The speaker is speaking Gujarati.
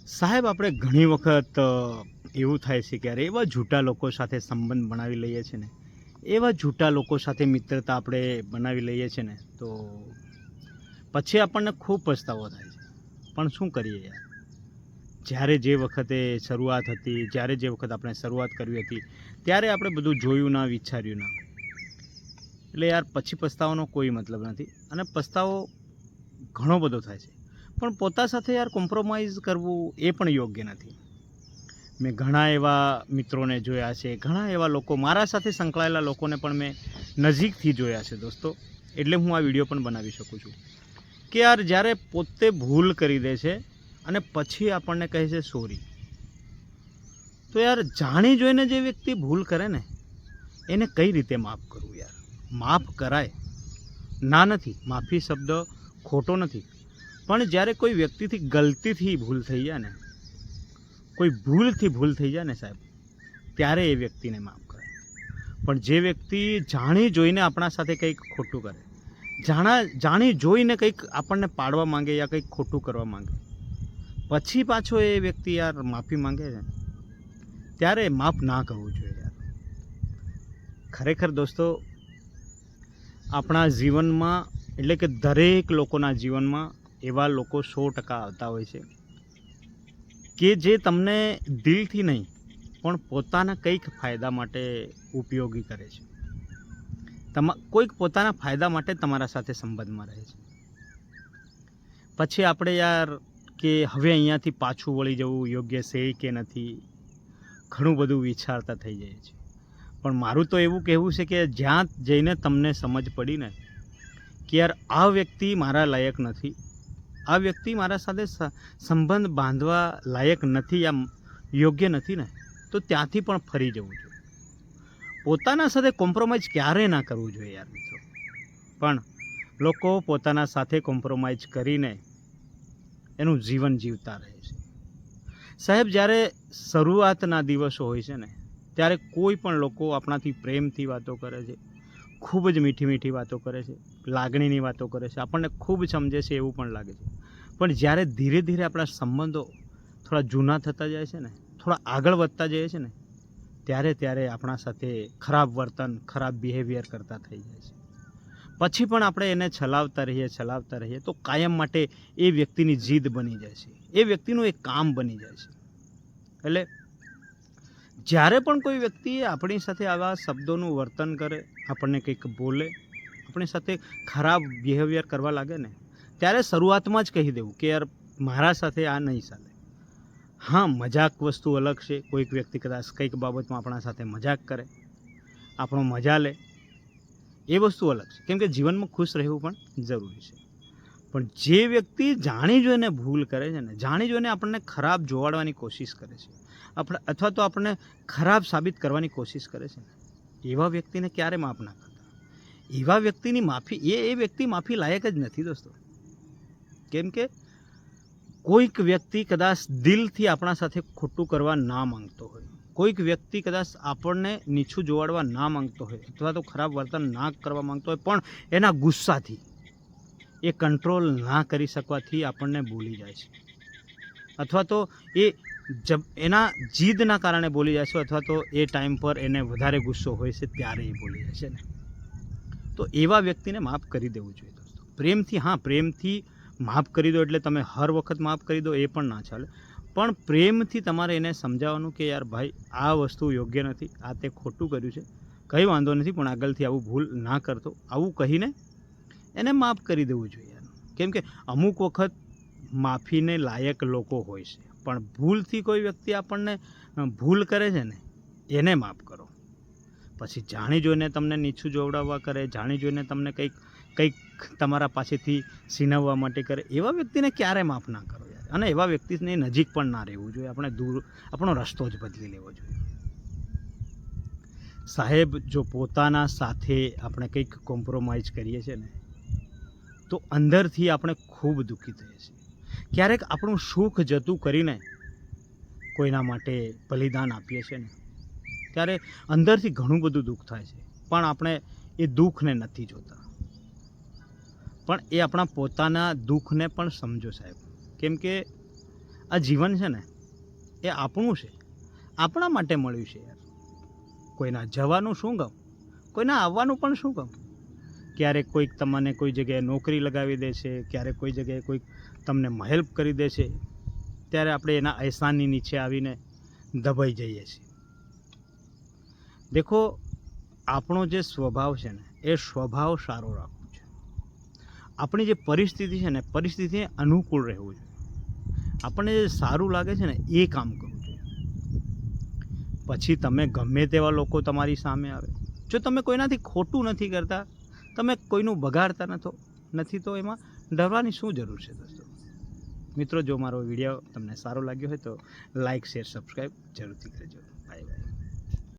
સાહેબ, આપણે ઘણી વખત એવું થાય છે કે યાર એવા જૂઠા લોકો સાથે સંબંધ બનાવી લઈએ છીએ ને, એવા જૂઠા લોકો સાથે મિત્રતા આપણે બનાવી લઈએ છીએ ને, તો પછી આપણને ખૂબ પછતાવો થાય છે. પણ શું કરીએ યાર? જ્યારે જે વખતે શરૂઆત હતી, જ્યારે જે વખત આપણે શરૂઆત કરવી હતી, ત્યારે આપણે બધું જોયું ના, વિચાર્યું ના. એટલે યાર પછી પસ્તાવાનો કોઈ મતલબ નથી અને પસ્તાવો ઘણો બધો થાય છે. પણ પોતા સાથે યાર કોમ્પ્રોમાઇઝ કરવું એ પણ યોગ્ય નથી. મેં ઘણા એવા મિત્રોને જોયા છે, ઘણા એવા લોકો મારા સાથે સંકળાયેલા લોકોને પણ મેં નજીકથી જોયા છે દોસ્તો. એટલે હું આ વિડીયો પણ બનાવી શકું છું કે યાર જ્યારે પોતે ભૂલ કરી દે છે અને પછી આપણને કહે છે સોરી. તો યાર જાણી જોઈને જે વ્યક્તિ ભૂલ કરે ને, એને કઈ રીતે માફ કરવું યાર? માફ કરાય, ના નથી, માફી શબ્દ ખોટો નથી. પણ જ્યારે કોઈ વ્યક્તિથી ગલતીથી ભૂલ થઈ જાય ને, કોઈ ભૂલથી ભૂલ થઈ જાય ને સાહેબ, ત્યારે એ વ્યક્તિને માફ કરાય. પણ જે વ્યક્તિ જાણી જોઈને આપણા સાથે કંઈક ખોટું કરે, જાણી જોઈને કંઈક આપણને પાડવા માંગે યા કંઈક ખોટું કરવા માંગે, પછી પાછો એ વ્યક્તિ યાર માફી માંગે છે, ત્યારે માફ ના કરવું જોઈએ યાર. ખરેખર દોસ્તો, આપણા જીવનમાં એટલે કે દરેક લોકોના જીવનમાં એવા લોકો 100% આવતા હોય છે કે જે તમને દિલથી નહીં પણ પોતાના કંઈક ફાયદા માટે ઉપયોગી કરે છે. કોઈક પોતાના ફાયદા માટે તમારા સાથે સંબંધમાં રહે છે. પછી આપણે યાર કે હવે અહીંયાથી પાછું વળી જવું યોગ્ય છે કે નથી, ઘણું બધું વિચારતા થઈ જાય છે. પણ મારું તો એવું કહેવું છે કે જ્યાં જઈને તમને સમજ પડી ને કે યાર આ વ્યક્તિ મારા લાયક નથી, આ વ્યક્તિ મારા સાથે સંબંધ બાંધવા લાયક નથી યા યોગ્ય નથી ને, તો ત્યાંથી પણ ફરી જવું જોઈએ. પોતાના સાથે કોમ્પ્રોમાઇઝ ક્યારેય ના કરવું જોઈએ યાર મિત્રો. પણ લોકો પોતાના સાથે કોમ્પ્રોમાઇઝ કરીને એનું જીવન જીવતા રહે છે. સાહેબ, જ્યારે શરૂઆતના દિવસો હોય છે ને, ત્યારે કોઈ પણ લોકો આપણાથી પ્રેમથી વાતો કરે છે, ખૂબ જ મીઠી મીઠી વાતો કરે છે, લાગણીની વાતો કરે છે, આપણને ખૂબ સમજે છે એવું પણ લાગે છે. પણ જ્યારે ધીરે ધીરે આપણા સંબંધો થોડા જૂના થતા જાય છે ને, થોડા આગળ વધતા જાય છે ને, ત્યારે આપણા સાથે ખરાબ વર્તન, ખરાબ બિહેવિયર કરતા થઈ જાય છે. પછી પણ આપણે એને છલાવતા રહીએ તો કાયમ માટે એ વ્યક્તિની જીદ બની જાય છે, એ વ્યક્તિનું એક કામ બની જાય છે. એટલે જ્યારે પણ કોઈ વ્યક્તિ આપણી સાથે આવા શબ્દોનું વર્તન કરે, આપણને કંઈક બોલે, આપણી સાથે ખરાબ બિહેવિયર કરવા લાગે ને, ત્યારે શરૂઆતમાં જ કહી દેવું કે યાર મારા સાથે આ નહીં ચાલે. હા, મજાક વસ્તુ અલગ છે. કોઈક વ્યક્તિ કદાચ કંઈક બાબતમાં આપણા સાથે મજાક કરે, આપણો મજા લે, એ વસ્તુ અલગ છે. કેમ કે જીવનમાં ખુશ રહેવું પણ જરૂરી છે. પણ જે વ્યક્તિ જાણી જોઈને ભૂલ કરે છે ને, જાણી જોઈને આપણને ખરાબ જોવાડવાની કોશિશ કરે છે, અથવા તો આપણને ખરાબ સાબિત કરવાની કોશિશ કરે છે ને, એવા વ્યક્તિને ક્યારે માફ ના કરતા. એવા વ્યક્તિની માફી એ વ્યક્તિ માફી લાયક જ નથી દોસ્તો. કેમ કે કોઈક વ્યક્તિ કદાચ દિલથી આપણા સાથે ખોટું કરવા ના માંગતો હોય, કોઈક વ્યક્તિ કદાચ આપણને નીચું જોવાડવા ના માંગતો હોય, અથવા તો ખરાબ વર્તન ના કરવા માંગતો હોય, પણ એના ગુસ્સાથી, એ કંટ્રોલ ના કરી શકવાથી આપણને ભૂલી જાય છે, અથવા તો એ એના જીદના કારણે બોલી જાય છે, અથવા તો એ ટાઈમ પર એને વધારે ગુસ્સો હોય છે ત્યારે એ બોલી જાય છે ને, તો એવા વ્યક્તિને માફ કરી દેવું જોઈએ દોસ્તો. પ્રેમથી, હા, પ્રેમથી માફ કરી દો એટલે તમે હર વખત માફ કરી દો એ પણ ના ચાલે. પણ પ્રેમથી તમારે એને સમજાવવાનું કે યાર ભાઈ આ વસ્તુ યોગ્ય નથી, આ તે ખોટું કર્યું છે, કંઈ વાંધો નથી, પણ આગળથી આવું ભૂલ ના કરતો, આવું કહીને એને માફ કરી દેવું જોઈએ યાર. કેમ કે અમુક વખત માફીને લાયક લોકો હોય છે, પણ ભૂલથી કોઈ વ્યક્તિ આપણને ભૂલ કરે છે ને, એને માફ કરો. પછી જાણી જોઈને તમને નીચું જોવડાવવા કરે, જાણી જોઈને તમને કંઈક તમારા પાસેથી છીનવવા માટે કરે, એવા વ્યક્તિને ક્યારે માફ ના કરો યાર. અને એવા વ્યક્તિની નજીક પણ ના રહેવું જોઈએ. આપણે દૂર આપણો રસ્તો જ બદલી લેવો જોઈએ. સાહેબ, જો પોતાના સાથે આપણે કંઈક કોમ્પ્રોમાઇઝ કરીએ છીએ ને, તો અંદરથી આપણે ખૂબ દુઃખી થઈએ છીએ. ક્યારેક આપણું સુખ જતું કરીને કોઈના માટે બલિદાન આપીએ છીએ ને, ત્યારે અંદરથી ઘણું બધું દુઃખ થાય છે. પણ આપણે એ દુઃખને નથી જોતા. પણ એ આપણા પોતાના દુઃખને પણ સમજો સાહેબ. કેમ કે આ જીવન છે ને એ આપણું છે, આપણા માટે મળ્યું છે યાર. કોઈના જવાનું શું ગમ, કોઈના આવવાનું પણ શું ગમ. ક્યારેક કોઈક તમને કોઈ જગ્યાએ નોકરી લગાવી દે છે, ક્યારેક કોઈ જગ્યાએ કોઈક તમને હેલ્પ કરી દે છે, ત્યારે આપણે એના અહેસાનની નીચે આવીને દબાઈ જઈએ છીએ. દેખો, આપણો જે સ્વભાવ છે ને એ સ્વભાવ સારો રાખવો છે. આપણી જે પરિસ્થિતિ છે ને પરિસ્થિતિને અનુકૂળ રહેવું જોઈએ. આપણને જે સારું લાગે છે ને એ કામ કરવું જોઈએ. પછી તમે ગમે તેવા લોકો તમારી સામે આવે, જો તમે કોઈનાથી ખોટું નથી કરતા, તમે કોઈનું બગાડતા નથી, તો એમાં ડરવાની શું જરૂર છે દોસ્તો. મિત્રો, જો મારો વિડીયો તમને સારો લાગ્યો હોય તો લાઇક, શેર, સબસ્ક્રાઈબ જરૂરથી કરજો. Bye bye.